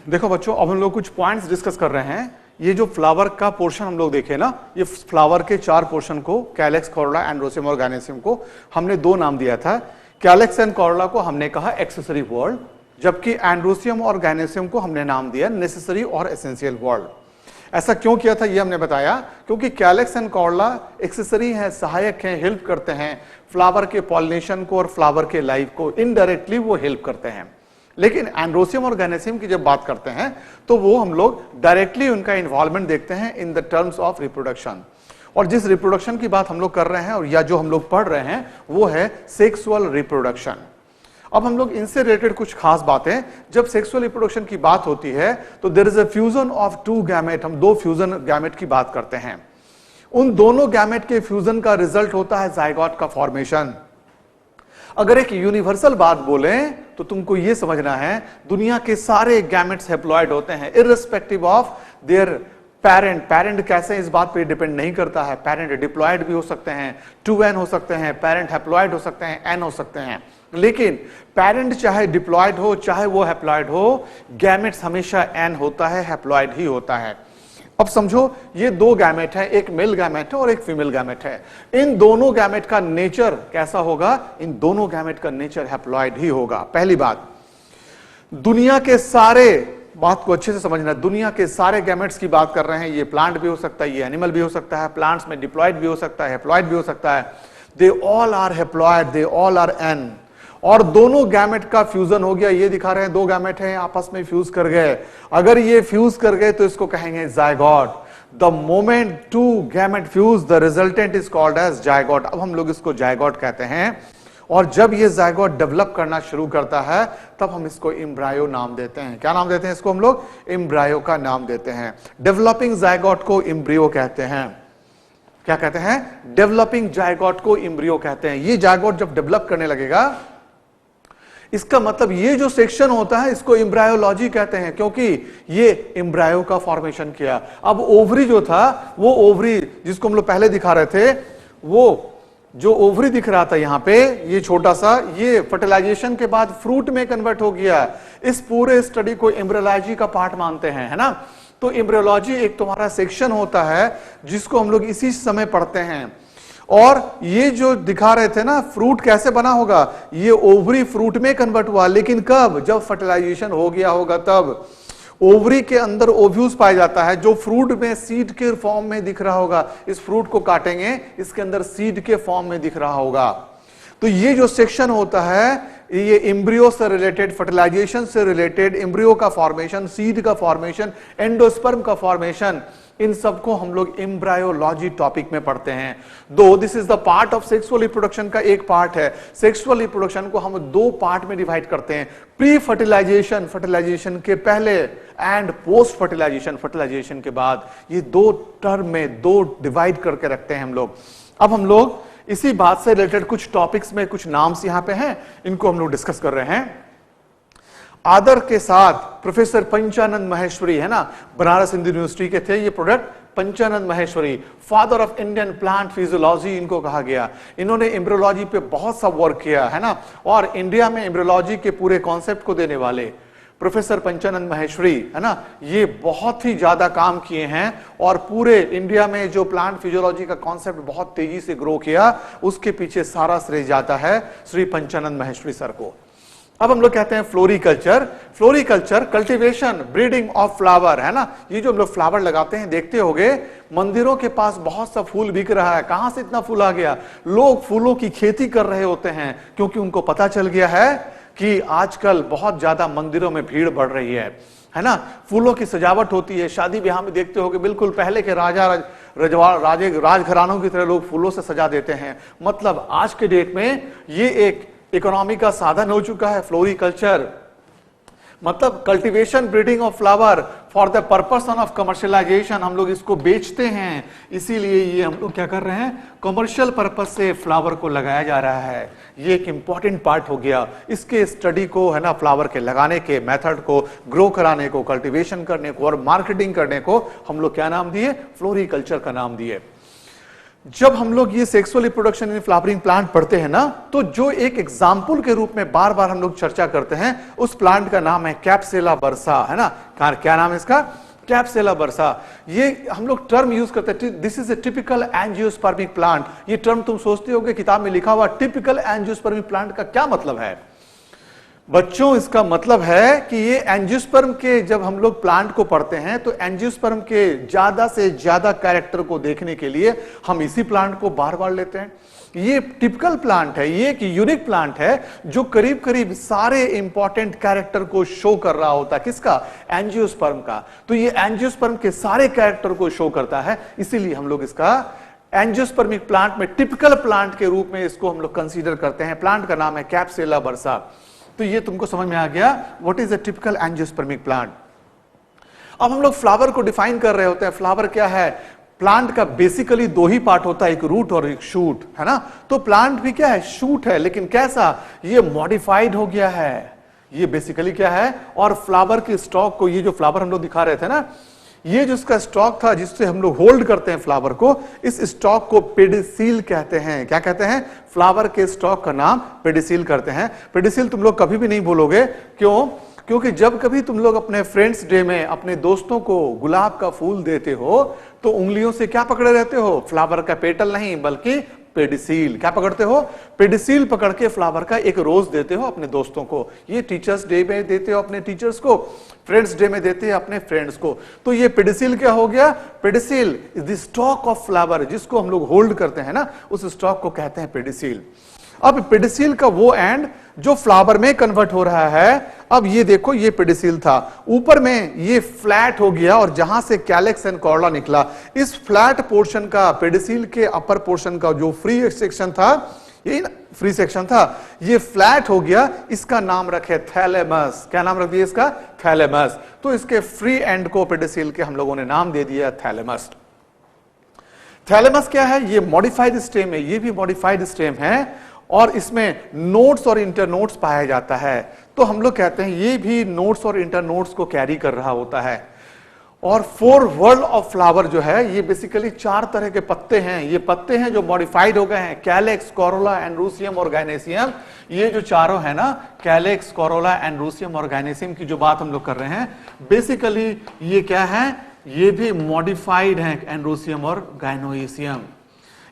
देखो बच्चों, अब हम लोग कुछ पॉइंट्स डिस्कस कर रहे हैं। ये जो फ्लावर का पोर्शन हम लोग देखे ना, ये फ्लावर के 4 पोर्शन को, कैलेक्स, कोरोला, एंड्रोसियम और गायनेसियम को हमने 2 नाम दिया था। कैलेक्स एंड कोरोला को हमने कहा एक्सेसरी वर्ल्ड, जबकि एंड्रोसियम और गायनेसियम को हमने नाम दिया नेसेसरी और एसेंशियल वर्ल्ड। ऐसा क्यों किया था ये हमने बताया, क्योंकि कैलेक्स एंड कोरोला एक्सेसरी हैं, सहायक हैं, हेल्प करते हैं फ्लावर के पॉलिनेशन को और फ्लावर के लाइफ को, इनडायरेक्टली वो हेल्प करते हैं। लेकिन एंड्रोसियम और गायनेसियम की जब बात करते हैं तो वो हम लोग डायरेक्टली उनका इन्वॉल्वमेंट देखते हैं in the terms of reproduction. और जिस रिप्रोडक्शन की बात हम लोग कर रहे हैं और या जो हम लोग पढ़ रहे हैं वो है सेक्सुअल रिप्रोडक्शन। अब हम लोग इनसे रिलेटेड कुछ खास बातें, जब सेक्सुअल रिप्रोडक्शन की बात होती है तो there is a fusion of 2 gamete, हम 2 फ्यूजन गैमेट की बात करते हैं। उन दोनों गैमेट के फ्यूजन का रिजल्ट होता है जायगोट का फॉर्मेशन। अगर एक यूनिवर्सल बात बोलें तो तुमको यह समझना है, दुनिया के सारे गैमेट्स हैप्लॉइड होते हैं irrespective of their parent. Parent कैसे, इस बात पे डिपेंड नहीं करता है। पेरेंट डिप्लॉयड भी हो सकते हैं, 2n हो सकते हैं, पेरेंट हैप्लॉइड हो सकते हैं, n हो सकते हैं। लेकिन पेरेंट चाहे डिप्लॉयड हो चाहे वो हैप्लॉइड हो, गैमेट्स हमेशा n होता है, हैप्लॉइड ही होता है। अब समझो, ये 2 गैमेट है, एक मेल गैमेट है और एक फीमेल गैमेट है। इन दोनों गैमेट का नेचर कैसा होगा? इन दोनों गैमेट का नेचर हैप्लॉइड ही होगा। पहली बात, दुनिया के सारे, बात को अच्छे से समझना, दुनिया के सारे गैमेट्स की बात कर रहे हैं। ये प्लांट भी हो सकता है, ये एनिमल भी हो सकता है, प्लांट्स में डिप्लॉयड भी हो सकता है, हैप्लॉइड भी हो सकता है। They all are haploid, they all are n। और दोनों गैमेट का फ्यूजन हो गया। ये दिखा रहे हैं 2 गैमेट हैं, आपस में फ्यूज कर गए। अगर ये फ्यूज कर गए तो इसको कहेंगे zygote. The moment 2 gamete fuse the resultant is called as zygote. अब हम लोग इसको जायगोट कहते हैं। और जब ये जायगोट डेवलप करना शुरू करता है तब हम इसको एम्ब्रायो नाम देते हैं। क्या नाम देते हैं इसको? हम लोग एम्ब्रायो का नाम देते हैं। डेवलपिंग जायगोट को एम्ब्रियो कहते हैं। क्या कहते हैं? डेवलपिंग जायगोट को एम्ब्रियो कहते हैं। ये जायगोट जब डेवलप करने लगेगा, इसका मतलब ये जो सेक्शन होता है इसको एम्ब्रायोलॉजी कहते हैं, क्योंकि ये एम्ब्रायो का फॉर्मेशन किया। अब ओवरी जो था, वो ओवरी जिसको हम लोग पहले दिखा रहे थे, वो जो ओवरी दिख रहा था यहां पे, ये छोटा सा, ये फर्टिलाइजेशन के बाद फ्रूट में कन्वर्ट हो गया। इस पूरे स्टडी को एम्ब्रियोलॉजी का पार्ट मानते हैं, है ना। तो एम्ब्रियोलॉजी एक तुम्हारा सेक्शन होता है जिसको हम लोग इसी समय पढ़ते हैं। और ये जो दिखा रहे थे ना, फ्रूट कैसे बना होगा, ये ओवरी फ्रूट में कन्वर्ट हुआ। लेकिन कब? जब फर्टिलाइजेशन हो गया होगा तब। ओवरी के अंदर ओव्यूल्स पाया जाता है जो फ्रूट में सीड के फॉर्म में दिख रहा होगा। इस फ्रूट को काटेंगे, इसके अंदर सीड के फॉर्म में दिख रहा होगा। तो ये जो सेक्शन होता है, ये एम्ब्रियो से रिलेटेड, फर्टिलाइजेशन से रिलेटेड, एम्ब्रियो का फॉर्मेशन, सीड का फॉर्मेशन, एंडोस्पर्म का फॉर्मेशन, इन सबको हम लोग एम्ब्रायोलॉजी टॉपिक में पढ़ते हैं। दो this is the part of sexual reproduction का एक पार्ट है। सेक्सुअल रिप्रोडक्शन को हम 2 पार्ट में डिवाइड करते हैं, प्री फर्टिलाइजेशन, फर्टिलाइजेशन के पहले, एंड पोस्ट फर्टिलाइजेशन, फर्टिलाइजेशन के बाद। ये 2 टर्म में 2 डिवाइड करके रखते हैं हम लोग। अब हम लोग इसी बात से रिलेटेड कुछ टॉपिक्स में कुछ नाम्स यहां पे हैं, इनको हम लोग डिस्कस कर रहे हैं। आदर के साथ प्रोफेसर पंचानंद माहेश्वरी, है ना, बनारस हिंदू यूनिवर्सिटी के थे ये product. Panchanand Maheshwari, father of Indian plant physiology इनको कहा गया। इन्होंने एम्ब्रियोलॉजी पे बहुत सा वर्क किया, है ना। और इंडिया में एम्ब्रियोलॉजी के पूरे कॉन्सेप्ट को देने वाले प्रोफेसर पंचानंद माहेश्वरी, है ना, ये बहुत ही ज्यादा काम किए हैं। और पूरे इंडिया में जो प्लांट फिजियोलॉजी का कॉन्सेप्ट बहुत तेजी से ग्रो किया, उसके पीछे सारा श्रेय जाता है श्री पंचानंद माहेश्वरी सर को। अब हम लोग कहते हैं floriculture. Floriculture cultivation, breeding of flower, है ना। ये जो हम लोग फ्लावर लगाते हैं, देखते होंगे मंदिरों के पास बहुत सा फूल बिक रहा है। कहां से इतना फूल आ गया? लोग फूलों की खेती कर रहे होते हैं, क्योंकि उनको पता चल गया है कि आजकल बहुत ज्यादा मंदिरों में भीड़ बढ़ रही है ना। फूलों की सजावट होती है, शादी ब्याह में देखते होंगे बिल्कुल पहले के राजघरानों की तरह लोग फूलों से सजा देते हैं। मतलब आज के डेट में ये एक इकोनॉमी का साधन हो चुका है फ्लोरिकल्चर। मतलब cultivation, breeding of flower for the purpose of commercialisation. हम लोग इसको बेचते हैं, इसीलिए ये हम लोग क्या कर रहे हैं, कमर्शियल पर्पस से फ्लावर को लगाया जा रहा है। ये एक इंपॉर्टेंट पार्ट हो गया। इसके स्टडी को, है ना, फ्लावर के लगाने के मेथड को, ग्रो कराने को, कल्टीवेशन करने को और मार्केटिंग करने को हम लोग क्या नाम दिए? फ्लोरिकल्चर का नाम दिए। जब हम लोग ये sexual reproduction in flowering plant पढ़ते हैं ना, तो जो एक एग्जाम्पल के रूप में बार बार हम लोग चर्चा करते हैं, उस प्लांट का नाम है कैप्सुला बर्सा, है ना। क्या नाम है इसका? कैप्सुला बर्सा। ये हम लोग टर्म यूज करते हैं, this is a typical angiospermic plant. ये टर्म तुम सोचते होगे किताब में लिखा हुआ टिपिकल एंजियोस्पर्मिक प्लांट का क्या मतलब है बच्चों? इसका मतलब है कि ये एंजियोस्पर्म के, जब हम लोग प्लांट को पढ़ते हैं तो एंजियोस्पर्म के ज्यादा से ज्यादा कैरेक्टर को देखने के लिए हम इसी प्लांट को बार बार लेते हैं। ये टिपिकल प्लांट है, ये एक यूनिक प्लांट है जो करीब करीब सारे इंपॉर्टेंट कैरेक्टर को शो कर रहा होता है। किसका? एंजियोस्पर्म का। तो ये एंजियोस्पर्म के सारे कैरेक्टर को शो करता है, इसीलिए हम लोग इसका एंजियोस्पर्मिक प्लांट में टिपिकल प्लांट के रूप में इसको हम लोग कंसीडर करते हैं। प्लांट का नाम है कैप्सुला बर्सा। तो ये तुमको समझ में आ गया what is a typical angiospermic plant. अब हम लोग फ्लावर को डिफाइन कर रहे होते हैं। फ्लावर क्या है? प्लांट का बेसिकली दो ही पार्ट होता है, एक रूट और एक शूट, है ना। तो प्लांट भी क्या है? शूट है, लेकिन कैसा? ये मॉडिफाइड हो गया है। ये बेसिकली क्या है? और फ्लावर की स्टॉक को, ये जो फ्लावर हम लोग दिखा रहे थे ना, ये जो इसका स्टॉक था जिससे हम लोग होल्ड करते हैं फ्लावर को, इस स्टॉक को पेडिसील कहते हैं। क्या कहते हैं? फ्लावर के स्टॉक का नाम पेडिसील करते हैं। पेडिसील तुम लोग कभी भी नहीं भूलोगे। क्यों? क्योंकि जब कभी तुम लोग अपने फ्रेंड्स डे में अपने दोस्तों को गुलाब का फूल देते हो तो उंगलियों से क्या पकड़े रहते हो? फ्लावर का पेटल नहीं, बल्कि पेडिसील। क्या पकड़ते हो? पेडिसील पकड़ के फ्लावर का एक रोज देते हो अपने दोस्तों को। ये टीचर्स डे में देते हो अपने टीचर्स को, फ्रेंड्स डे में देते हैं अपने फ्रेंड्स को। तो ये पेडिसील क्या हो गया? Pedicel is the stalk of flower, जिसको हम लोग होल्ड करते हैं ना, उस स्टॉक को कहते हैं पेडिसील। अब पेडिसील का वो एंड जो फ्लावर में कन्वर्ट हो रहा है, अब ये देखो, ये पेडिसील था, ऊपर में ये फ्लैट हो गया और जहां से कैलेक्स एंड कॉर्ला निकला, इस फ्लैट पोर्शन का, पेडिसील के अपर पोर्शन का जो फ्री सेक्शन था, ये फ्री सेक्शन था, ये फ्लैट हो गया। इसका नाम रखे थैलेमस। क्या नाम रख दिया इसका? थैलेमस। तो इसके फ्री एंड को पेडिसील के हम लोगों ने नाम दे दिया थैलेमस। थैलेमस क्या है? ये मॉडिफाइड स्टेम है, ये भी मॉडिफाइड स्टेम है और इसमें नोड्स और इंटरनोड्स पाया जाता है। तो हम लोग कहते हैं ये भी नोड्स और इंटरनोड्स को कैरी कर रहा होता है। और 4 वर्ल्ड ऑफ फ्लावर जो है, ये बेसिकली 4 तरह के पत्ते हैं। ये पत्ते हैं जो मॉडिफाइड हो गए हैं, कैलेक्स, कोरोला, एंड्रोसियम और गायनेसियम। ये जो चारों है ना, कैलेक्स, कोरोला, एंड्रोसियम और गायनेसियम की जो बात हम लोग कर रहे हैं, बेसिकली ये क्या है? ये भी मॉडिफाइड है, एंड्रोसियम और गायनोसियम।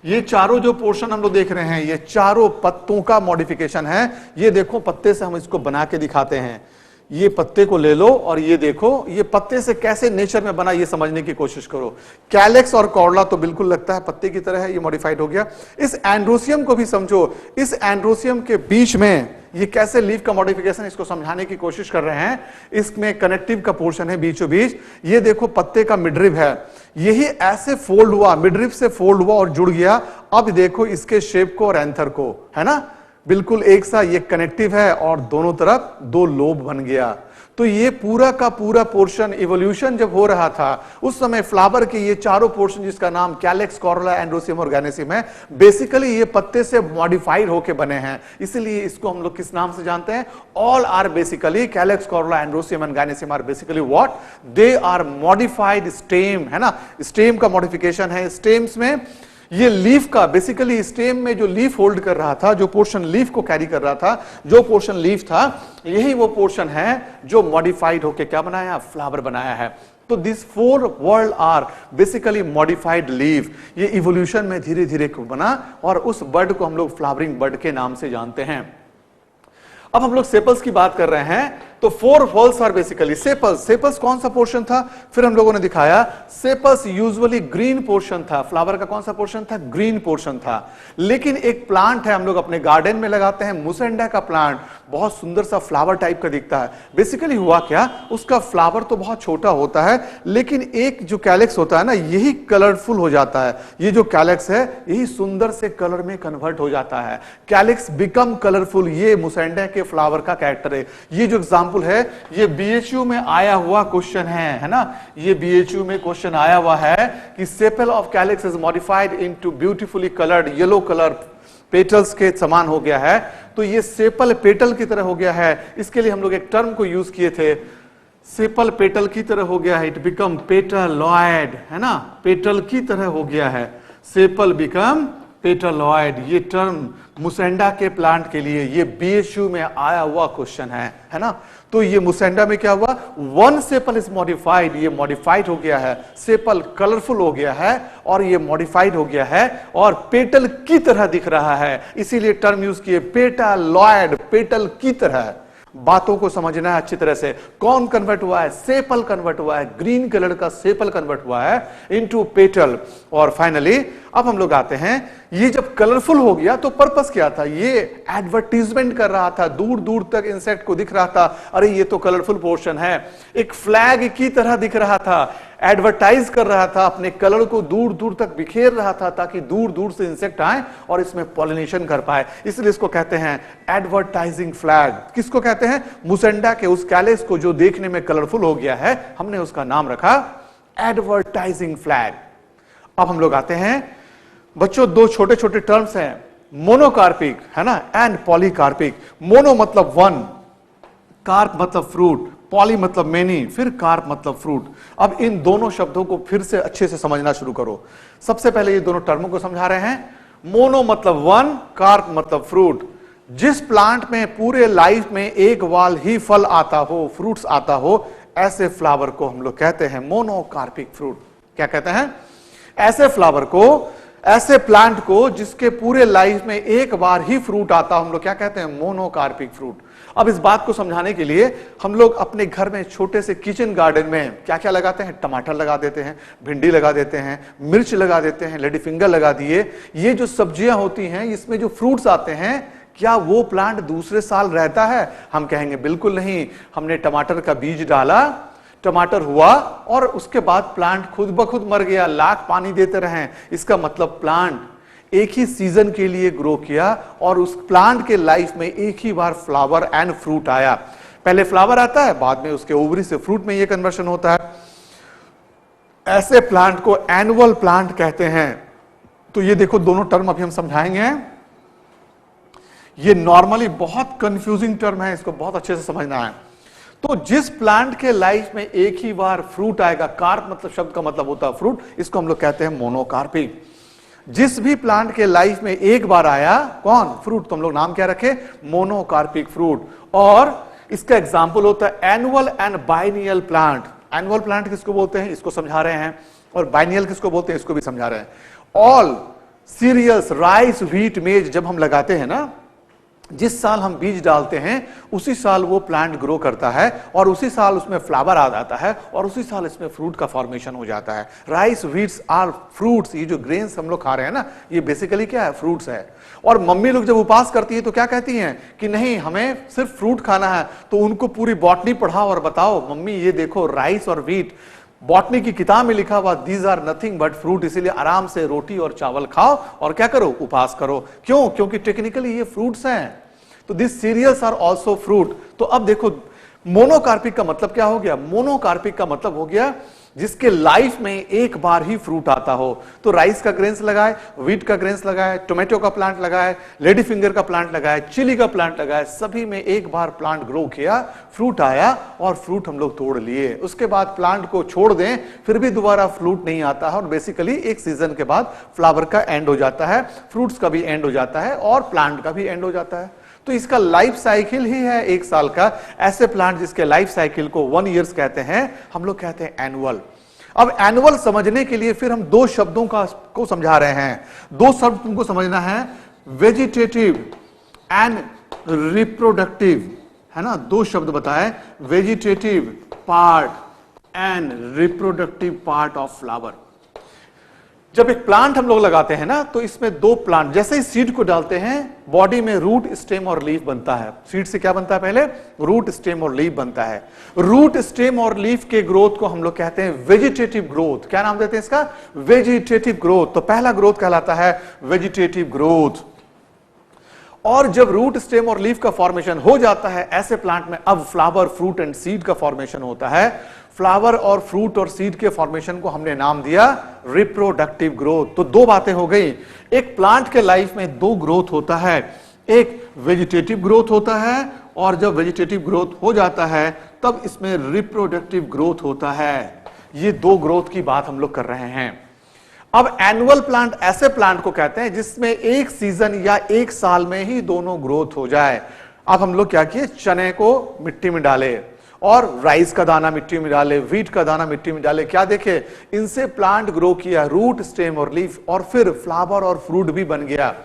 ये चारों जो पोर्शन हम लोग देख रहे हैं, ये चारों पत्तों का मॉडिफिकेशन है। ये देखो, पत्ते से हम इसको बना के दिखाते हैं। ये पत्ते को ले लो और ये देखो, ये पत्ते से कैसे नेचर में बना, ये समझने की कोशिश करो। कैलेक्स और कॉर्ला तो बिल्कुल लगता है पत्ते की तरह है, ये मॉडिफाइड हो गया। इस एंड्रोसियम को भी समझो। इस एंड्रोसियम के बीच में ये कैसे लीफ का मॉडिफिकेशन, इसको समझाने की कोशिश कर रहे हैं। इसमें कनेक्टिव का पोर्शन है बीचों बीच। ये देखो, पत्ते का मिडरिब है, यही ऐसे फोल्ड हुआ, मिडरिब से फोल्ड हुआ और जुड़ गया। अब देखो इसके शेप को और एंथर को, है ना, बिल्कुल एक सा, ये कनेक्टिव है और दोनों तरफ 2 लोब बन गया। तो ये पूरा का पूरा पोर्शन, इवोल्यूशन जब हो रहा था उस समय फ्लावर के ये चारों पोर्शन, जिसका नाम कैलेक्स, कोरोला, एंड्रोसियम और गायनेसियम है, बेसिकली ये पत्ते से मॉडिफाइड होके बने हैं। इसलिए इसको हम लोग किस नाम से जानते हैं? All are basically, calyx, corolla, androecium and gynoecium are basically what? They are modified stem, है ना। स्टेम का मॉडिफिकेशन है। स्टेम्स में ये लीफ का, बेसिकली स्टेम में जो लीफ होल्ड कर रहा था, जो पोर्शन लीफ को कैरी कर रहा था, जो पोर्शन लीफ था, यही वो पोर्शन है जो मॉडिफाइड होके क्या बनाया? फ्लावर बनाया है। तो this 4 whorl are basically modified leaf. ये इवोल्यूशन में धीरे धीरे बना और उस बर्ड को हम लोग फ्लावरिंग बर्ड के नाम से जानते हैं। अब हम लोग सेपल्स की बात कर रहे हैं। तो 4 whorls are basically sepals. Sepals कौन सा पोर्शन था? फिर हम लोगों ने दिखाया सेपल्स यूजुअली ग्रीन पोर्शन था। फ्लावर का कौन सा पोर्शन था? ग्रीन पोर्शन था। लेकिन एक प्लांट है, हम लोग अपने गार्डन में लगाते हैं, मुसेंडा का प्लांट, बहुत सुंदर सा फ्लावर टाइप का दिखता है। बेसिकली हुआ क्या, उसका फ्लावर तो बहुत छोटा होता है, लेकिन एक जो कैलेक्स होता है ना, यही कलरफुल हो जाता है। ये जो कैलेक्स है, यही सुंदर से कलर में कन्वर्ट हो जाता है। Calyx become colourful. ये मुसेंडा के फ्लावर का कैरेक्टर है। ये जो एग्जाम्पल है, ये बीएचयू में आया हुआ क्वेश्चन है ना। ये बीएचयू में क्वेश्चन आया हुआ है कि sepal of calyx is modified into beautifully coloured yellow colour petals के समान हो गया है। तो ये सेपल पेटल की तरह हो गया है। इसके लिए हम लोग एक टर्म को यूज किए थे, सेपल पेटल की तरह हो गया है। इट बिकम पेटलॉयड, है ना, पेटल की तरह हो गया है। Sepal become petaloid. ये टर्म मुसेंडा के प्लांट के लिए ये बीएचयू में आया हुआ क्वेश्चन है ना। तो ये मुसेंडा में क्या हुआ, वन सेपल इज मॉडिफाइड, ये मॉडिफाइड हो गया है, सेपल कलरफुल हो गया है और ये मॉडिफाइड हो गया है और पेटल की तरह दिख रहा है, इसीलिए टर्म यूज किए पेटालॉयड, पेटल की तरह। बातों को समझना है अच्छी तरह से। कौन कन्वर्ट हुआ है, सेपल कन्वर्ट हुआ है, ग्रीन कलर का सेपल कन्वर्ट हुआ है इनटू पेटल। और फाइनली अब हम लोग आते हैं, ये जब कलरफुल हो गया तो पर्पस क्या था, ये एडवर्टीजमेंट कर रहा था, दूर दूर तक इंसेक्ट को दिख रहा था, अरे ये तो कलरफुल पोर्शन है, एक फ्लैग की तरह दिख रहा था, एडवर्टाइज कर रहा था, अपने कलर को दूर दूर तक बिखेर रहा था ताकि दूर दूर से इंसेक्ट आए और इसमें पॉलिनेशन कर पाए, इसलिए इसको कहते हैं एडवर्टाइजिंग फ्लैग। किसको कहते हैं, मुसेंडा के उस कैलेक्स को जो देखने में कलरफुल हो गया है, हमने उसका नाम रखा एडवर्टाइजिंग फ्लैग। अब हम लोग आते हैं बच्चों, दो छोटे छोटे टर्म्स हैं, मोनोकार्पिक है ना एंड पॉलीकार्पिक। मोनो मतलब वन, कार्प मतलब फ्रूट, पॉली मतलब मेनी, फिर कार्प मतलब फ्रूट। अब इन दोनों शब्दों को फिर से अच्छे से समझना शुरू करो। सबसे पहले ये दोनों टर्मों को समझा रहे हैं। मोनो मतलब वन, कार्प मतलब फ्रूट। जिस प्लांट में पूरे लाइफ में एक बार ही फल आता हो, फ्रूट्स आता हो, ऐसे फ्लावर को हम लोग कहते हैं मोनोकार्पिक फ्रूट। क्या कहते हैं, ऐसे फ्लावर को, ऐसे प्लांट को जिसके पूरे लाइफ में एक बार ही फ्रूट आता, हम लोग क्या कहते हैं, मोनोकार्पिक फ्रूट। अब इस बात को समझाने के लिए हम लोग अपने घर में छोटे से किचन गार्डन में क्या क्या लगाते हैं, टमाटर लगा देते हैं, भिंडी लगा देते हैं, मिर्च लगा देते हैं, लेडी फिंगर लगा दिए। ये जो सब्जियां होती हैं, इसमें जो फ्रूट्स आते हैं, क्या वो प्लांट दूसरे साल रहता है? हम कहेंगे बिल्कुल नहीं। हमने टमाटर का बीज डाला, टमाटर हुआ और उसके बाद प्लांट खुद ब खुद मर गया, लाख पानी देते रहे, इसका मतलब प्लांट एक ही सीजन के लिए ग्रो किया और उस प्लांट के लाइफ में एक ही बार फ्लावर एंड फ्रूट आया। पहले फ्लावर आता है, बाद में उसके ओवरी से फ्रूट में ये कन्वर्शन होता है। ऐसे प्लांट को एनुअल प्लांट कहते हैं। तो ये देखो दोनों टर्म अभी हम समझाएंगे। ये नॉर्मली बहुत कंफ्यूजिंग टर्म है, इसको बहुत अच्छे से समझना है। तो जिस प्लांट के लाइफ में एक ही बार फ्रूट आएगा, कार्प मतलब शब्द का मतलब होता है फ्रूट, इसको हम लोग कहते हैं मोनोकार्पिक। जिस भी प्लांट के लाइफ में एक बार आया कौन, फ्रूट, तो हम लोग नाम क्या रखे, मोनोकार्पिक फ्रूट। और इसका एग्जांपल होता है annual and biennial plant. Annual plant किसको बोलते हैं, इसको समझा रहे हैं, और बाइनियल किसको बोलते हैं, इसको भी समझा रहे हैं। ऑल सीरियल्स, राइस, व्हीट, मेज जब हम लगाते हैं ना, जिस साल हम बीज डालते हैं उसी साल वो प्लांट ग्रो करता है और उसी साल उसमें फ्लावर आ जाता है और उसी साल इसमें फ्रूट का फॉर्मेशन हो जाता है। Rice, wheats are fruits. ये जो ग्रेन्स हम लोग खा रहे हैं ना, ये बेसिकली क्या है, फ्रूट्स है। और मम्मी लोग जब उपास करती है तो क्या कहती हैं कि नहीं हमें सिर्फ फ्रूट खाना है, तो उनको पूरी बॉटनी पढ़ाओ और बताओ मम्मी ये देखो राइस और व्हीट, बॉटनी की किताब में लिखा हुआ these are nothing but fruit, इसीलिए आराम से रोटी और चावल खाओ और क्या करो, उपास करो। क्यों? क्योंकि टेक्निकली ये फ्रूट्स हैं। तो this cereals are also fruit. तो अब देखो मोनोकार्पिक का मतलब क्या हो गया, मोनोकार्पिक का मतलब हो गया जिसके लाइफ में एक बार ही फ्रूट आता हो। तो राइस का ग्रेन्स लगाए, व्हीट का ग्रेन्स लगाए, टोमेटो का प्लांट लगाए, लेडी फिंगर का प्लांट लगाए, चिली का प्लांट लगाए, सभी में एक बार प्लांट ग्रो किया, फ्रूट आया और फ्रूट हम लोग तोड़ लिए। उसके बाद प्लांट को छोड़ दें, फिर भी दोबारा फ्रूट नहीं आता है और बेसिकली एक सीजन के बाद फ्लावर का एंड हो जाता है, फ्रूट्स का भी एंड हो जाता है और प्लांट का भी एंड हो जाता है। तो इसका लाइफ साइकिल ही है एक साल का। ऐसे प्लांट जिसके लाइफ साइकिल को 1 ईयर्स कहते हैं, हम लोग कहते हैं एनुअल। अब एनुअल समझने के लिए फिर हम दो शब्दों को समझा रहे हैं। दो शब्द तुमको समझना है, वेजिटेटिव एंड रिप्रोडक्टिव, है ना। दो शब्द बताए, vegetative part and reproductive part of flower. जब एक प्लांट हम लोग लगाते हैं ना, तो इसमें दो प्लांट, जैसे ही सीड को डालते हैं बॉडी में रूट, स्टेम और लीफ बनता है। सीड से क्या बनता है, पहले रूट, स्टेम और लीफ बनता है। रूट, स्टेम और लीफ के ग्रोथ को हम लोग कहते हैं वेजिटेटिव ग्रोथ। क्या नाम देते हैं इसका, वेजिटेटिव ग्रोथ। तो पहला ग्रोथ कहलाता है वेजिटेटिव ग्रोथ। और जब रूट, स्टेम और लीफ का फॉर्मेशन हो जाता है ऐसे प्लांट में, अब फ्लावर, फ्रूट एंड सीड का फॉर्मेशन होता है। फ्लावर और फ्रूट और सीड के फॉर्मेशन को हमने नाम दिया रिप्रोडक्टिव ग्रोथ। तो दो बातें हो गई, एक प्लांट के लाइफ में दो ग्रोथ होता है, एक वेजिटेटिव ग्रोथ होता है और जब वेजिटेटिव ग्रोथ हो जाता है तब इसमें रिप्रोडक्टिव ग्रोथ होता है। ये दो ग्रोथ की बात हम लोग कर रहे हैं। अब एनुअल प्लांट ऐसे प्लांट को कहते हैं जिसमें एक सीजन या एक साल में ही दोनों ग्रोथ हो जाए। अब हम लोग क्या किए, चने को मिट्टी में डाले और राइस का दाना मिट्टी में डाले, व्हीट का दाना मिट्टी में डाले, क्या देखे, इनसे प्लांट ग्रो किया, रूट, स्टेम और लीफ, और फिर फ्लावर और फ्रूट भी बन गया।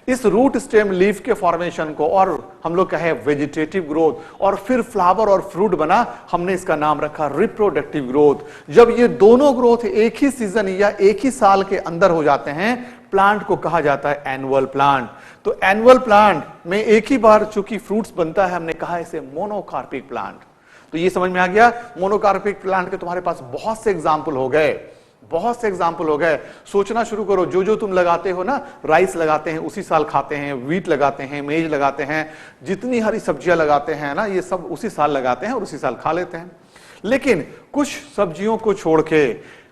इस रूट, स्टेम, लीफ के फॉर्मेशन को और हम लोग कहे वेजिटेटिव ग्रोथ, और फिर फ्लावर और फ्रूट बना, हमने इसका नाम रखा रिप्रोडक्टिव ग्रोथ। जब ये दोनों ग्रोथ एक ही सीजन या एक ही साल के अंदर हो जाते हैं, प्लांट को कहा जाता है एनुअल प्लांट। तो एनुअल प्लांट में एक ही बार चूंकि फ्रूट्स बनता है, हमने कहा इसे मोनोकार्पिक प्लांट। तो ये समझ में आ गया, मोनोकार्पिक प्लांट के तुम्हारे पास बहुत से एग्जाम्पल हो गए, बहुत से एग्जाम्पल हो गए। सोचना शुरू करो, जो जो तुम लगाते हो ना, राइस लगाते हैं उसी साल खाते हैं, व्हीट लगाते हैं, मेज लगाते हैं, जितनी हरी सब्जियां लगाते हैं ना, ये सब उसी साल लगाते हैं और उसी साल खा लेते हैं। लेकिन कुछ सब्जियों को छोड़ के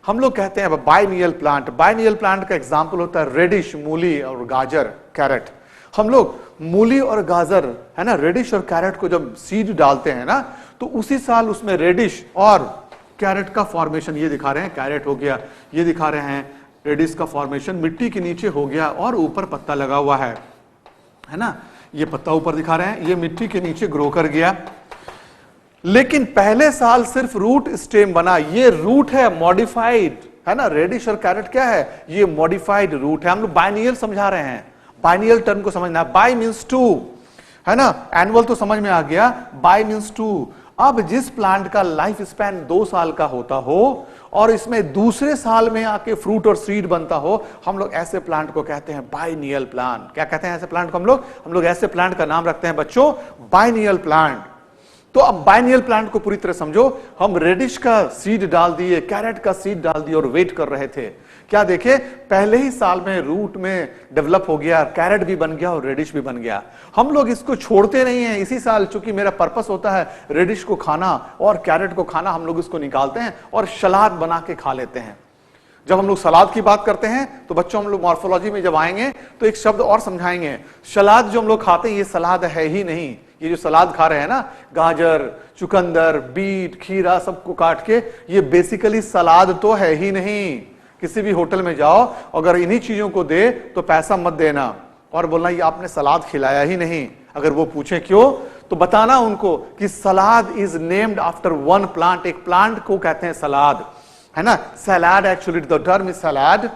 हम लोग कहते हैं बाइनियल प्लांट। बाइनियल प्लांट का एग्जाम्पल होता है रेडिश, मूली और गाजर, कैरेट। हम लोग मूली और गाजर है ना, रेडिश और कैरेट को जब सीड डालते हैं ना, तो उसी साल उसमें रेडिश और कैरेट का फॉर्मेशन, ये दिखा रहे हैं कैरेट हो गया, ये दिखा रहे हैं रेडिश का फॉर्मेशन मिट्टी के नीचे हो गया और ऊपर पत्ता लगा हुआ है ना, ये पत्ता ऊपर दिखा रहे हैं, ये मिट्टी के नीचे ग्रो कर गया। लेकिन पहले साल सिर्फ रूट स्टेम बना, ये रूट है मॉडिफाइड, है ना। रेडिश और कैरेट क्या है, ये मॉडिफाइड रूट है। हम लोग बाइनियल समझा रहे हैं, बाइनियल टर्म को समझना। बाई मींस टू, है ना, एनुअल तो समझ में आ गया, बाई मींस टू। अब जिस प्लांट का लाइफ स्पैन 2 साल का होता हो और इसमें दूसरे साल में आके फ्रूट और सीड बनता हो, हम लोग ऐसे प्लांट को कहते हैं बाइनियल प्लांट। क्या कहते हैं ऐसे प्लांट को हम लोग ऐसे प्लांट का नाम रखते हैं बच्चों, बाइनियल प्लांट। तो अब बाइनियल प्लांट को पूरी तरह समझो। हम रेडिश का सीड डाल दिए, कैरेट का सीड डाल दिए और वेट कर रहे थे, क्या देखे, पहले ही साल में रूट में डेवलप हो गया, कैरेट भी बन गया और रेडिश भी बन गया। हम लोग इसको छोड़ते नहीं हैं, इसी साल चूंकि मेरा पर्पस होता है रेडिश को खाना और कैरेट को खाना, हम लोग इसको निकालते हैं और सलाद बना के खा लेते हैं। जब हम लोग सलाद की बात करते हैं तो बच्चों, हम लोग मॉर्फोलॉजी में जब आएंगे तो एक शब्द और समझाएंगे। सलाद जो हम लोग खाते हैं, ये सलाद है ही नहीं। ये जो सलाद खा रहे हैं ना, गाजर, चुकंदर, बीट, खीरा सबको काट के, ये बेसिकली सलाद तो है ही नहीं। किसी भी होटल में जाओ, अगर इन्हीं चीजों को दे तो पैसा मत देना और बोलना ये आपने सलाद खिलाया ही नहीं। अगर वो पूछे क्यों, तो बताना उनको कि salad is named after one plant. एक प्लांट को कहते हैं सलाद, है ना, salad, actually the term is salad.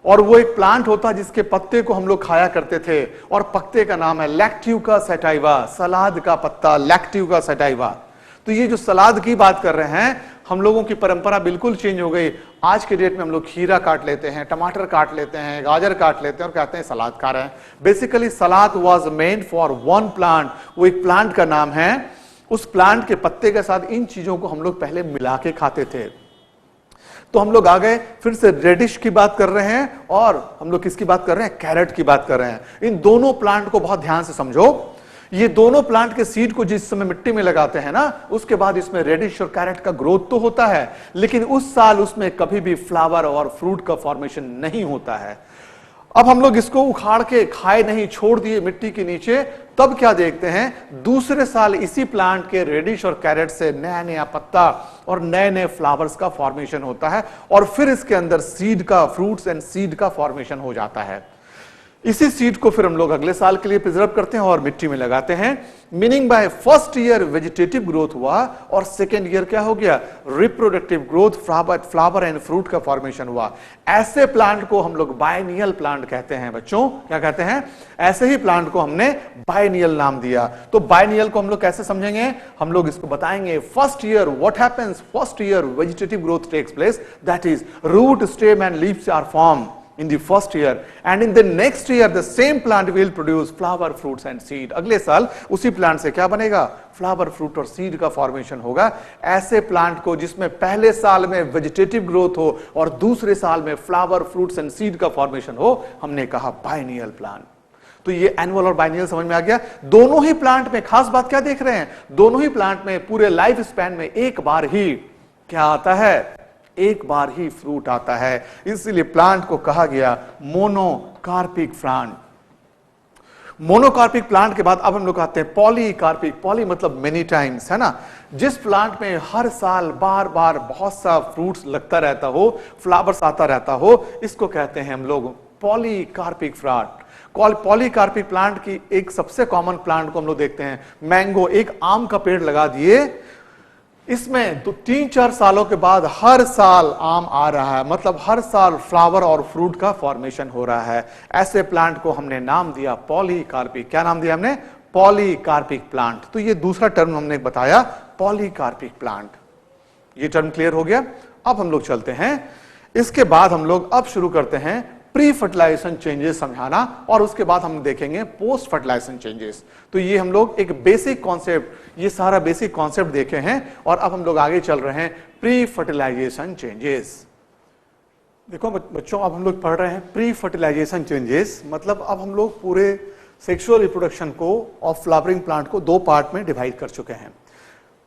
और वो एक प्लांट होता है जिसके पत्ते को हम लोग खाया करते थे और पत्ते का नाम है लैक्टिवा सैटाइवा। सलाद का पत्ता, लैक्टिवा सैटाइवा। तो ये जो सलाद की बात कर रहे हैं, हम लोगों की परंपरा बिल्कुल चेंज हो गई। आज के डेट में हम लोग खीरा काट लेते हैं, टमाटर काट लेते हैं, गाजर काट लेते हैं और कहते हैं सलाद खा रहे हैं। Basically salad was made for one plant. वो एक प्लांट का नाम है, उस प्लांट के पत्ते के साथ इन चीजों को हम लोग पहले मिला के खाते थे। तो हम लोग आ गए फिर से रेडिश की बात कर रहे हैं और हम लोग किसकी बात कर रहे हैं, कैरेट की बात कर रहे हैं। इन दोनों प्लांट को बहुत ध्यान से समझो। ये दोनों प्लांट के सीड को जिस समय मिट्टी में लगाते हैं ना, उसके बाद इसमें रेडिश और कैरेट का ग्रोथ तो होता है, लेकिन उस साल उसमें कभी भी फ्लावर और फ्रूट का फॉर्मेशन नहीं होता है। अब हम लोग इसको उखाड़ के खाए नहीं, छोड़ दिए मिट्टी के नीचे। तब क्या देखते हैं, दूसरे साल इसी प्लांट के रेडिश और कैरेट से नया नया पत्ता और नए नए फ्लावर्स का फॉर्मेशन होता है और फिर इसके अंदर सीड का, फ्रूट्स एंड सीड का फॉर्मेशन हो जाता है। इसी सीड को फिर हम लोग अगले साल के लिए प्रिजर्व करते हैं और मिट्टी में लगाते हैं। Meaning by first year vegetative growth हुआ और सेकेंड ईयर क्या हो गया, reproductive growth, flower and fruit का फॉर्मेशन हुआ। ऐसे प्लांट को हम लोग बाइनियल प्लांट कहते हैं बच्चों। क्या कहते हैं, ऐसे ही प्लांट को हमने बाइनियल नाम दिया। तो बाइनियल को हम लोग कैसे समझेंगे, हम लोग इसको बताएंगे। First year what happens, first year vegetative growth takes place, that is root, stem and leaves are form in the first year, and in the next year the same plant will produce flower, fruits and seed. अगले साल उसी plant से क्या बनेगा, flower, fruit और seed का formation होगा। ऐसे प्लांट को जिसमें पहले साल में वेजिटेटिव ग्रोथ हो और दूसरे साल में फ्लावर, फ्रूट्स एंड सीड का फॉर्मेशन हो, हमने कहा बाइनियल प्लांट। तो ये एनुअल और बाइनियल समझ में आ गया। दोनों ही प्लांट में खास बात क्या देख रहे हैं, दोनों ही प्लांट में पूरे लाइफ स्पैन में एक बार ही क्या आता है, एक बार ही फ्रूट आता है। इसलिए प्लांट को कहा गया मोनोकार्पिक प्लांट। मोनोकार्पिक प्लांट के बाद अब हम लोग आते हैं पॉलीकार्पिक। पॉली मतलब मेनी टाइम्स, है ना। जिस प्लांट में हर साल बार बार बहुत सा फ्रूट्स लगता रहता हो, फ्लावर्स आता रहता हो, इसको कहते हैं हम लोग पॉलीकार्पिक प्लांट। पॉलीकार्पिक प्लांट की एक सबसे कॉमन प्लांट को हम लोग देखते हैं मैंगो। एक आम का पेड़ लगा दिए, इसमें तो 3-4 सालों के बाद हर साल आम आ रहा है, मतलब हर साल फ्लावर और फ्रूट का फॉर्मेशन हो रहा है। ऐसे प्लांट को हमने नाम दिया पॉलीकार्पिक। क्या नाम दिया हमने? Polycarpic plant. तो ये दूसरा टर्म हमने बताया, पॉलीकार्पिक प्लांट। ये टर्म क्लियर हो गया। अब हम लोग चलते हैं, इसके बाद हम लोग अब शुरू करते हैं प्री फर्टिलाइजेशन चेंजेस समझाना, और उसके बाद हम देखेंगे पोस्ट फर्टिलाइजेशन चेंजेस। तो ये हम लोग एक बेसिक कॉन्सेप्ट, ये सारा बेसिक कॉन्सेप्ट देखे हैं, और अब हम लोग आगे चल रहे हैं प्री फर्टिलाइजेशन चेंजेस। देखो बच्चों, अब हम लोग पढ़ रहे हैं प्री फर्टिलाइजेशन चेंजेस, मतलब अब हम लोग पूरे सेक्सुअल रिप्रोडक्शन को और फ्लावरिंग प्लांट को 2 पार्ट में डिवाइड कर चुके हैं।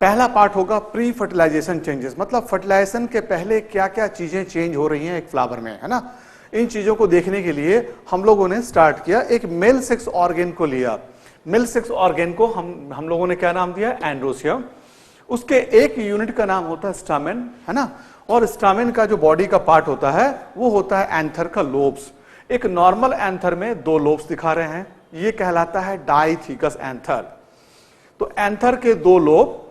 पहला पार्ट होगा प्री फर्टिलाइजेशन चेंजेस, मतलब फर्टिलाइजेशन के पहले क्या क्या चीजें चेंज हो रही हैं एक फ्लावर में, है ना। इन चीजों को देखने के लिए हम लोगों ने स्टार्ट किया, एक मेल सेक्स ऑर्गेन को लिया। मेल सेक्स ऑर्गेन को हम लोगों ने क्या नाम दिया? एंड्रोसियम। उसके एक यूनिट का नाम होता है स्टामेन, है ना। और स्टामेन का जो बॉडी का पार्ट होता है वो होता है एंथर का लोब्स। एक नॉर्मल एंथर में 2 लोब्स दिखा रहे हैं, ये कहलाता है डाइथिकस एंथर। तो एंथर के 2 लोब,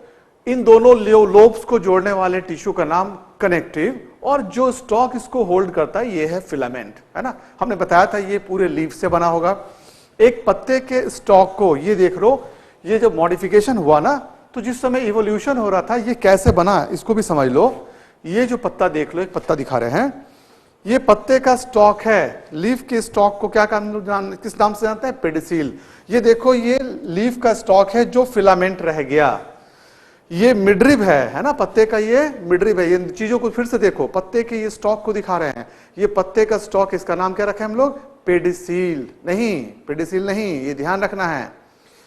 इन दोनों लोब्स को जोड़ने वाले टिश्यू का नाम कनेक्टिव, और जो स्टॉक इसको होल्ड करता है ये है फिलामेंट, है ना। हमने बताया था ये पूरे लीफ से बना होगा। एक पत्ते के स्टॉक को ये देख लो, ये जब मॉडिफिकेशन हुआ ना, तो जिस समय इवोल्यूशन हो रहा था ये कैसे बना इसको भी समझ लो। ये जो पत्ता देख लो, एक पत्ता दिखा रहे हैं, ये पत्ते का स्टॉक है। लीफ के स्टॉक को क्या किस नाम से जानते हैं? पेडिसील। ये देखो, ये लीफ का स्टॉक है जो फिलामेंट रह गया। ये मिडरिब है ना, पत्ते का ये मिडरिब है। ये चीजों को फिर से देखो, पत्ते के ये स्टॉक को दिखा रहे हैं, ये पत्ते का स्टॉक, इसका नाम क्या रखे हम लोग? पेडिसील। नहीं, पेडिसील नहीं, ये ध्यान रखना है,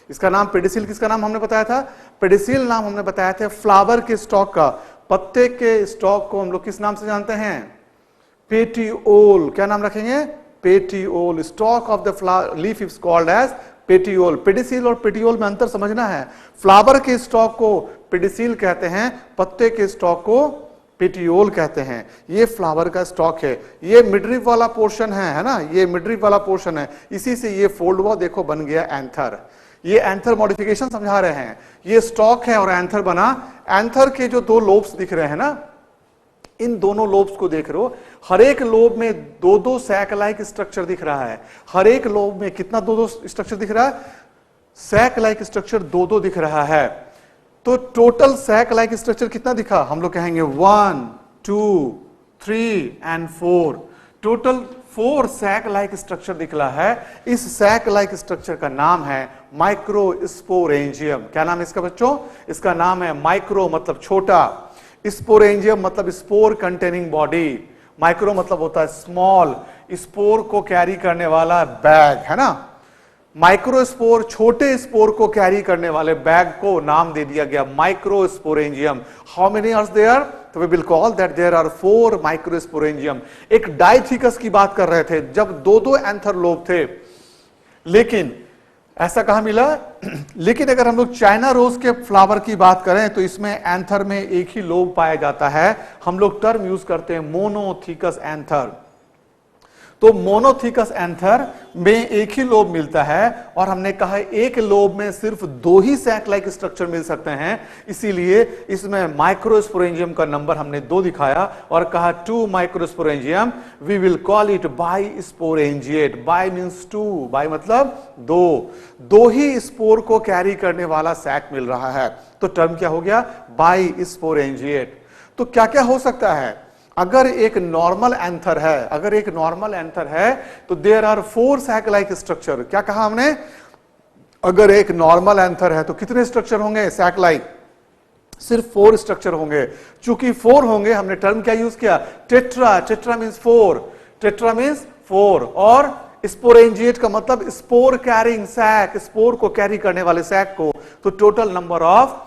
इसका नाम पेडिसील। किसका नाम हमने बताया था? पेडिसील नाम हमने बताया था फ्लावर के स्टॉक का। पत्ते के स्टॉक को हम लोग किस नाम से जानते हैं? पेटियोल। क्या नाम रखेंगे? Petiole. Stalk of the leaf is called as petiole. Pedicel और पेटियोल में अंतर समझना है। फ्लावर के स्टॉक को पेडिसील कहते हैं, पत्ते के स्टॉक को पेटियोल कहते हैं। ये फ्लावर का स्टॉक है, ये मिडरिब वाला पोर्शन है ना, ये मिडरिब वाला पोर्शन है, इसी से ये फोल्ड हुआ, देखो बन गया एंथर। ये एंथर मॉडिफिकेशन समझा रहे हैं। ये स्टॉक है और एंथर बना। एंथर के जो 2 लोब्स दिख रहे हैं ना, इन दोनों लोब्स को देख रहे हो, हर एक लोब में 2-2 सैक लाइक स्ट्रक्चर दिख रहा है। हर एक लोब में कितना 2-2 स्ट्रक्चर दिख रहा है? सैक लाइक स्ट्रक्चर 2-2 दिख रहा है। तो टोटल सैक लाइक स्ट्रक्चर कितना दिखा? हम लोग कहेंगे 1, 2, 3 and 4। Total 4 sac like structure दिखला है। इस सैक लाइक स्ट्रक्चर का नाम है माइक्रोस्पोरेंजियम। क्या नाम है इसका बच्चों? इसका नाम है माइक्रो मतलब छोटा, स्पोरेंजियम मतलब स्पोर कंटेनिंग बॉडी। माइक्रो मतलब होता है स्मॉल, स्पोर को कैरी करने वाला बैग, है ना। माइक्रोस्पोर, छोटे स्पोर को कैरी करने वाले बैग को नाम दे दिया गया microsporangium. How many are there? तो we will call that there are 4 microsporangium. एक डाइथिकस की बात कर रहे थे जब 2-2 एंथर लोब थे, लेकिन ऐसा कहां मिला? लेकिन अगर हम लोग चाइना रोज के फ्लावर की बात करें तो इसमें एंथर में एक ही लोब पाया जाता है। हम लोग टर्म यूज करते हैं मोनोथिकस एंथर। तो मोनोथिकस एंथर में एक ही लोब मिलता है, और हमने कहा एक लोब में सिर्फ 2 ही सैक लाइक स्ट्रक्चर मिल सकते हैं, इसीलिए इसमें माइक्रोस्पोरेंजियम का नंबर हमने 2 दिखाया और कहा 2 microsporangium. We will call it bisporangiate. Bi means 2, bi मतलब 2 ही स्पोर को कैरी करने वाला सैक मिल रहा है, तो टर्म क्या हो गया? By sporangiate. तो क्या क्या हो सकता है अगर एक नॉर्मल एंथर है? अगर एक नॉर्मल एंथर है तो there are 4 sac like structure. क्या कहा हमने? अगर एक नॉर्मल एंथर है तो कितने स्ट्रक्चर होंगे सैक लाइक? सिर्फ 4 स्ट्रक्चर होंगे। चूंकि 4 होंगे, हमने टर्म क्या यूज किया? Tetra. Tetra means 4, tetra means 4। और स्पोरेंजिएट का मतलब स्पोर कैरिंग सैक, स्पोर को कैरी करने वाले सैक को। तो total number of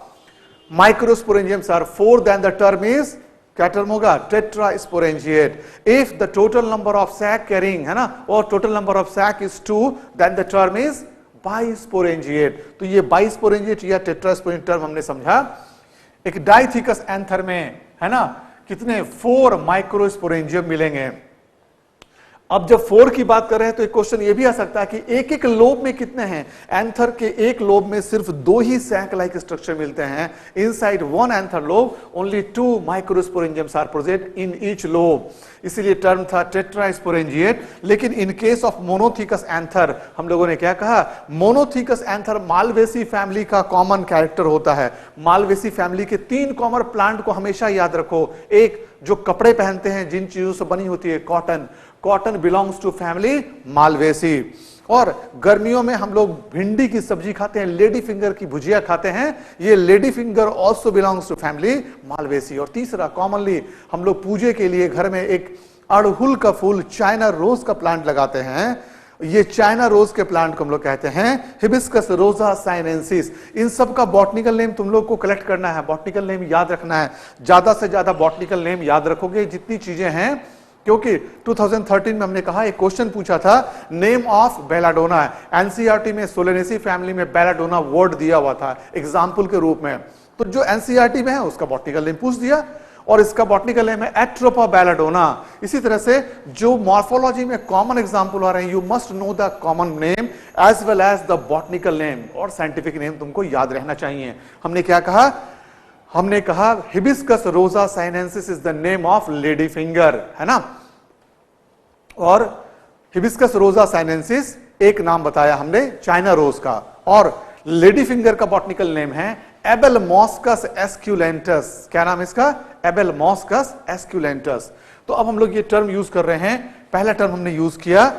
microsporangiums are 4, then the term is, क्या टर्म होगा? Tetrasporangiate. If the total number of sac carrying, है ना, और total number of sac is 2, then the term is bisporangiate. तो ये बाइस्पोरेंजिएट या टेट्रास्पोरेंजिएट टर्म हमने समझा। एक डाइथिकस एंथर में है ना कितने 4 माइक्रोस्पोरेंजियम मिलेंगे। अब जब 4 की बात कर रहे हैं तो एक क्वेश्चन ये भी आ सकता है कि एक एक लोब में कितने हैं। एंथर के एक लोब में सिर्फ 2 ही सैक लाइक स्ट्रक्चर मिलते हैं। Inside one anther lobe only 2 microsporangiums are present in each lobe, इसीलिए टर्म था टेट्रास्पोरेंजिएट। लेकिन in case of monothecous anther हम लोगों ने क्या कहा, मोनोथिकस एंथर मालवेसी फैमिली का कॉमन कैरेक्टर होता है। मालवेसी फैमिली के 3 कॉमन प्लांट को हमेशा याद रखो। एक, जो कपड़े पहनते हैं जिन चीजों से बनी होती है, cotton, cotton belongs to family Malvaceae. और गर्मियों में हम लोग भिंडी की सब्जी खाते हैं, लेडी फिंगर की भुजिया खाते हैं, ये lady finger also belongs to family Malvaceae. और तीसरा, कॉमनली हम लोग पूजे के लिए घर में एक अड़हुल का फूल, चाइना रोज का प्लांट लगाते हैं। ये चाइना रोज के प्लांट को हम लोग कहते हैं हिबिस्कस रोजा साइनेंसिस। इन सब का बॉटनिकल नेम तुम लोग को कलेक्ट करना है, बॉटनिकल नेम याद रखना है। ज्यादा से ज्यादा बॉटनिकल नेम याद रखोगे जितनी चीजें हैं, क्योंकि 2013 में हमने कहा एक क्वेश्चन पूछा था नेम ऑफ बेलाडोना। एनसीईआरटी में सोलेनेसी फैमिली में बेलाडोना वर्ड दिया हुआ था एग्जाम्पल के रूप में, तो जो एनसीईआरटी में है उसका बॉटनिकल नेम पूछ दिया और इसका बॉटनिकल नेम है एट्रोपा बेलाडोना। इसी तरह से जो मॉर्फोलॉजी में कॉमन एग्जाम्पल आ रहे हैं, you must know the common name as well as the botanical name, और साइंटिफिक नेम तुमको याद रहना चाहिए। हमने क्या कहा, हमने कहा हिबिस्कस रोजा sinensis is the name of lady finger, है ना। और हिबिस्कस रोजा साइनेंसिस एक नाम बताया हमने चाइना रोज का, और लेडी फिंगर का बॉटनिकल नेम है एबेलमॉस्कस एस्क्यूलेंटस। क्या नाम इसका, एबेलमॉस्कस एस्क्यूलेंटस। तो अब हम लोग ये टर्म यूज कर रहे हैं। पहला टर्म हमने यूज किया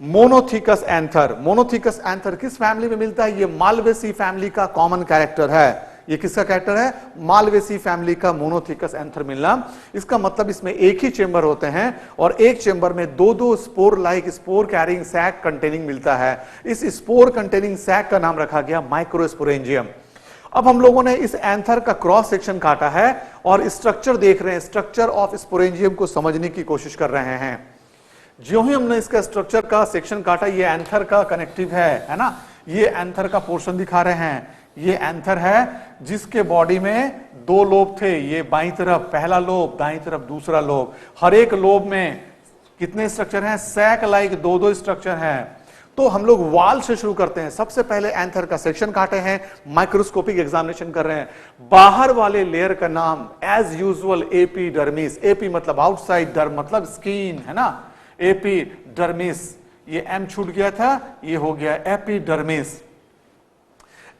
मोनोथिकस एंथर। मोनोथिकस एंथर किस फैमिली में मिलता है, ये मालवेसी फैमिली का कॉमन कैरेक्टर है। ये किसका कैरेक्टर है, मालवेसी फैमिली का मोनोथिकस एंथर मिलना। इसका मतलब इसमें एक ही चेंबर होते हैं और एक चेंबर में 2-2 spore like spore carrying sac containing मिलता है। इस स्पोर कंटेनिंग सैक का नाम रखा गया माइक्रोस्पोरेंजियम। अब हम लोगों ने इस एंथर का क्रॉस सेक्शन काटा है और स्ट्रक्चर देख रहे हैं, स्ट्रक्चर ऑफ स्पोरेंजियम को समझने की कोशिश कर रहे हैं। ज्यों ही हमने इसका स्ट्रक्चर का सेक्शन काटा, ये एंथर का कनेक्टिव है ना, ये एंथर का पोर्शन दिखा रहे हैं। ये एंथर है जिसके बॉडी में 2 लोब थे, ये बाईं तरफ पहला लोब, दाईं तरफ दूसरा लोब। हर एक लोब में कितने स्ट्रक्चर हैं, सैक लाइक 2-2 स्ट्रक्चर हैं। तो हम लोग वाल से शुरू करते हैं। सबसे पहले एंथर का सेक्शन काटे हैं, माइक्रोस्कोपिक एग्जामिनेशन कर रहे हैं। बाहर वाले लेयर का नाम एज यूजुअल एपिडर्मिस। एपी मतलब आउटसाइड, डर्म मतलब स्किन, है ना, एपिडर्मिस। ये एम छूट गया था, ये हो गया एपिडर्मिस।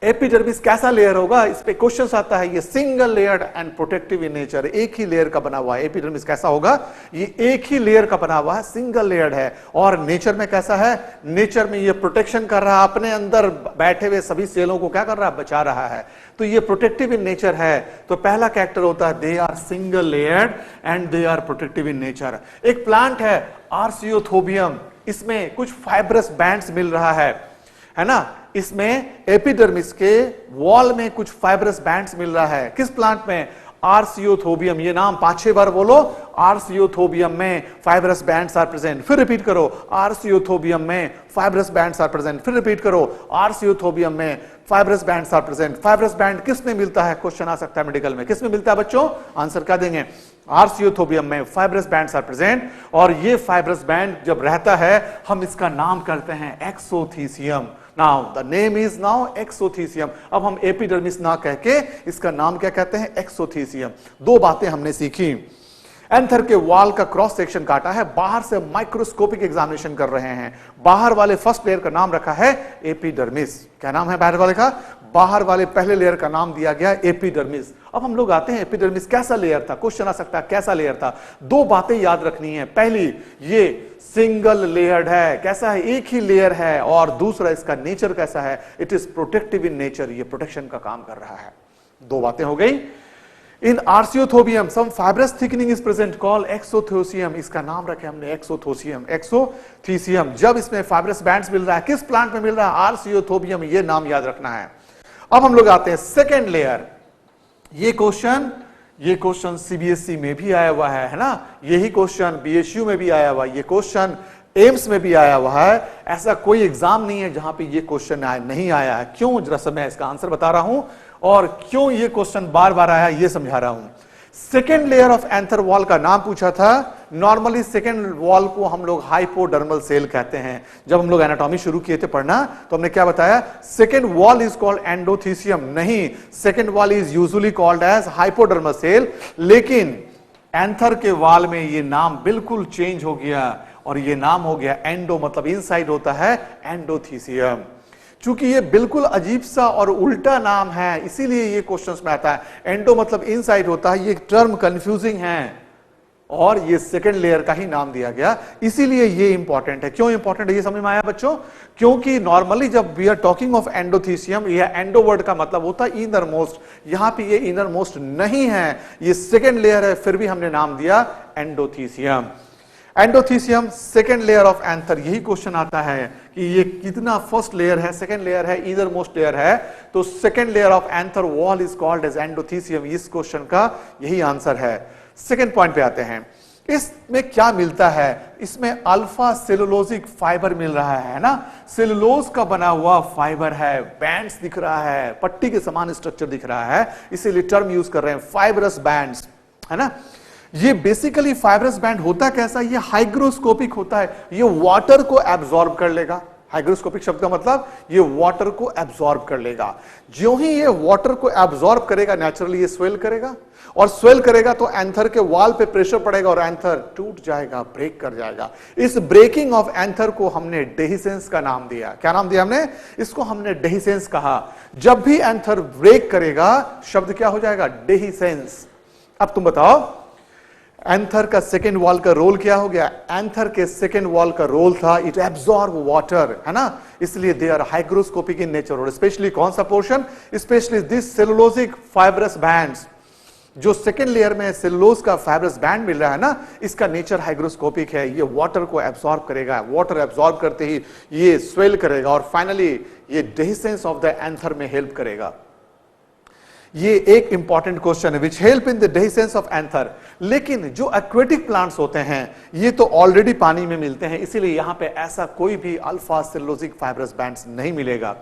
एपिडर्मिस कैसा लेयर होगा, इस पे क्वेश्चन आता है। ये single layered and protective in nature, एक ही लेयर का बना हुआ है। एपिडर्मिस कैसा होगा, ये एक ही लेयर का बना हुआ है, सिंगल लेयर्ड है। और नेचर में कैसा है, नेचर में ये प्रोटेक्शन कर रहा है, अपने अंदर बैठे हुए सभी सेलों को क्या कर रहा है, बचा रहा है। तो ये प्रोटेक्टिव इन नेचर है। तो पहला कैरेक्टर होता है they are single layered and they are protective in nature. एक प्लांट है आर्सियोथोबियम, इसमें कुछ फाइब्रस बैंड्स मिल रहा है ना। इसमें एपिडर्मिस के वॉल में कुछ फाइब्रस बैंड्स मिल रहा है। किस प्लांट में, आर्सियोथोबियम। ये नाम 5-6 बार बोलो, आर्सियोथोबियम में फाइब्रस बैंड्स आर प्रेजेंट। फिर रिपीट करो, आर्सियोथोबियम में फाइब्रस बैंड्स आर प्रेजेंट। फिर रिपीट करो, आर्सियोथोबियम में fibrous bands are present. Fibrous band किस में मिलता है, क्वेश्चन आ सकता है मेडिकल में, किस में मिलता है बच्चों, आंसर क्या देंगे, आर्सियोथोबियम में फाइब्रस बैंड्स आर प्रेजेंट। और ये फाइब्रस बैंड जब रहता है, हम इसका नाम करते हैं exothecium. Now the name is now exothecium. अब हम एपिडर्मिस ना कह के इसका नाम क्या कहते हैं, एक्सोथीसियम। 2 बातें हमने सीखी। एंथर के वॉल का क्रॉस सेक्शन काटा है, बाहर से माइक्रोस्कोपिक एग्जामिनेशन कर रहे हैं। बाहर वाले फर्स्ट लेयर का नाम रखा है एपिडर्मिस। क्या नाम है बाहर वाले का, बाहर वाले पहले लेयर का नाम दिया गया एपिडर्मिस। अब हम लोग आते हैं एपिडर्मिस कैसा लेयर था, क्वेश्चन आ सकता है कैसा लेयर था। 2 बातें याद रखनी है। पहली, ये सिंगल लेयर्ड है, कैसा है, एक ही लेयर है। और दूसरा, इसका नेचर कैसा है, it is protective in nature, ये प्रोटेक्शन का काम कर रहा है। 2 बातें हो गई। In arceuthobium some fibrous thickening is present called exothecium. इसका नाम रखे हमने एक्सोथोसियम, एक्सोथीसियम। जब इसमें फाइब्रस बैंड्स मिल रहा है, किस प्लांट में मिल रहा है, आर्सियोथोबियम, ये नाम याद रखना है। अब हम लोग आते हैं सेकेंड लेयर। ये क्वेश्चन सीबीएसई में भी आया हुआ है ना, यही क्वेश्चन बीएचयू में भी आया हुआ। ये क्वेश्चन एम्स में भी आया हुआ है, ऐसा कोई एग्जाम नहीं है जहां पे ये क्वेश्चन नहीं आया है। क्यों, जरा सा मैं इसका आंसर बता रहा हूं और क्यों ये क्वेश्चन बार बार आया ये समझा रहा हूं। Second layer of anther wall का नाम पूछा था। नॉर्मली सेकेंड वॉल को हम लोग हाइपोडर्मल सेल कहते हैं। जब हम लोग एनाटॉमी शुरू किए थे पढ़ना तो हमने क्या बताया, second wall is called endothecium, नहीं, second wall is usually called as hypodermal cell. लेकिन एंथर के वॉल में ये नाम बिल्कुल चेंज हो गया और ये नाम हो गया एंडो, मतलब इनसाइड होता है एंडोथीसियम। चूंकि ये बिल्कुल अजीब सा और उल्टा नाम है इसीलिए ये क्वेश्चंस में आता है। एंडो मतलब इनसाइड होता है, ये टर्म कंफ्यूजिंग है और ये सेकंड लेयर का ही नाम दिया गया, इसीलिए ये इंपॉर्टेंट है। क्यों इंपॉर्टेंट है ये समझ में आया बच्चों? क्योंकि नॉर्मली जब we are talking of endothecium, ये एंडो वर्ड का मतलब होता है इनर मोस्ट, यहां पे ये इनर मोस्ट नहीं है, ये सेकंड लेयर है, फिर भी हमने नाम दिया endothecium. Endothecium second layer of anther, यही क्वेश्चन आता है कि ये कितना फर्स्ट लेयर है, सेकेंड लेयर है, इनर मोस्ट लेयर है, तो second layer of anther wall is called as endothecium. इस क्वेश्चन का यही आंसर है। सेकेंड पॉइंट पे आते हैं, इसमें क्या मिलता है? इसमें अल्फा सेलुलोजिक फाइबर मिल रहा है ना, सेलुलोज का बना हुआ फाइबर है, बैंड्स दिख रहा है, पट्टी के समान स्ट्रक्चर दिख रहा है, इसीलिए टर्म यूज कर रहे हैं फाइबरस बैंड्स, है ना। ये बेसिकली फाइब्रस बैंड होता कैसा, ये हाइग्रोस्कोपिक होता है, ये वाटर को एब्जॉर्ब कर लेगा। हाइग्रोस्कोपिक शब्द का मतलब ये वाटर को एब्जॉर्ब कर लेगा। ज्यों ही ये वाटर को एब्जॉर्ब करेगा नेचुरली ये स्वेल करेगा, और स्वेल करेगा तो एंथर के वॉल पे प्रेशर पड़ेगा और एंथर टूट जाएगा, ब्रेक कर जाएगा। इस ब्रेकिंग ऑफ एंथर को हमने डेहिसेंस का नाम दिया। क्या नाम दिया हमने? इसको हमने डेहिसेंस कहा। जब भी एंथर ब्रेक करेगा शब्द क्या हो जाएगा? डेहिसेंस। अब तुम बताओ एंथर का सेकेंड वॉल का रोल क्या हो गया? एंथर के सेकेंड वॉल का रोल था इट एब्जॉर्ब वाटर, है ना, इसलिए they are hygroscopic in nature. और स्पेशली कौन सा पोर्शन? Specially this cellulosic fibrous bands, जो सेकेंड लेयर में सेलुलोज का फाइब्रस बैंड मिल रहा है ना, इसका नेचर हाइग्रोस्कोपिक है, ये वाटर को एब्जॉर्ब करेगा, वाटर एब्जॉर्ब करते ही ये स्वेल करेगा और फाइनली ये डेहिसेंस ऑफ द एंथर में हेल्प करेगा। ये एक इंपॉर्टेंट क्वेश्चन है which help in the dehiscence of anther. लेकिन जो एक्वेटिक प्लांट्स होते हैं ये तो ऑलरेडी पानी में मिलते हैं, इसीलिए यहां पे ऐसा कोई भी अल्फा सेलुलोजिक फाइब्रस बैंड्स नहीं मिलेगा।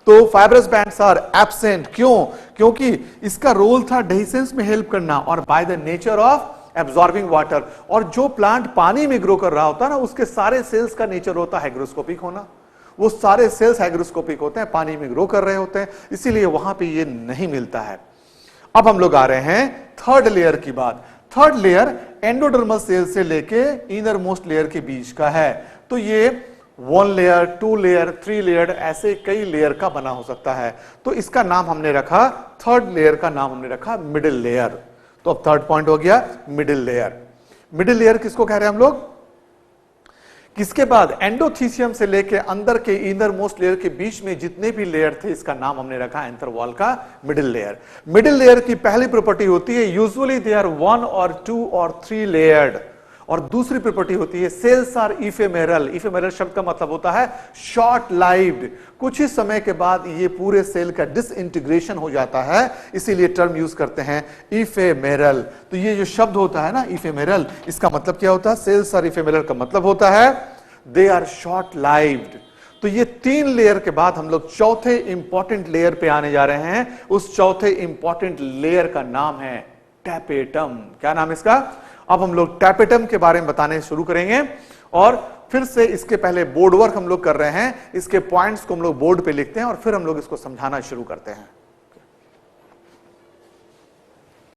तो फाइब्रस बैंड्स आर एब्सेंट। क्यों? क्योंकि इसका रोल था डेहिसेंस में हेल्प करना और by the nature of absorbing water. और जो प्लांट पानी में ग्रो कर रहा होता है ना, उसके सारे सेल्स का नेचर होता है हाइग्रोस्कोपिक होना। वो सारे सेल्स हाइग्रोस्कोपिक होते हैं, पानी में ग्रो कर रहे होते हैं, इसीलिए वहां पे ये नहीं मिलता है। अब हम लोग आ रहे हैं थर्ड लेयर की बात। थर्ड लेयर एंडोडर्मल सेल से लेके इनर मोस्ट लेयर के बीच का है। तो ये 1 लेयर, 2 लेयर, 3 लेयर, ऐसे कई लेयर का बना हो सकता है। तो इसका नाम हमने रखा, थर्ड लेयर का नाम हमने रखा मिडिल लेयर। तो अब थर्ड पॉइंट हो गया मिडिल लेयर। मिडिल लेयर किसको कह रहे हैं हम लोग? किसके बाद? एंडोथीसियम से लेके अंदर के इनर मोस्ट लेयर के बीच में जितने भी लेयर थे इसका नाम हमने रखा एंथर वॉल का मिडिल लेयर। मिडिल लेयर की पहली प्रॉपर्टी होती है यूजुअली दे आर 1 और 2 और 3 लेयर्ड, और दूसरी प्रॉपर्टी होती है सेल्स आर इफेमेरल। इफेमेरल शब्द का मतलब होता है शॉर्ट लाइव्ड, कुछ ही समय के बाद ये पूरे सेल का डिसइंटीग्रेशन हो जाता है, इसीलिए टर्म यूज करते हैं इफेमेरल। तो ये जो शब्द होता है ना इफेमेरल, इसका मतलब क्या होता है? सेल्स आर इफेमेरल का मतलब होता है दे आर शॉर्ट लाइव्ड। तो ये 3 लेयर के बाद हम लोग चौथे इंपॉर्टेंट लेयर पे आने जा रहे हैं। उस चौथे इंपॉर्टेंट लेयर का नाम है टैपेटम। क्या नाम है इसका? अब हम लोग टैपेटम के बारे में बताने शुरू करेंगे, और फिर से इसके पहले बोर्ड वर्क हम लोग कर रहे हैं, इसके पॉइंट्स को हम लोग बोर्ड पे लिखते हैं और फिर हम लोग इसको समझाना शुरू करते हैं।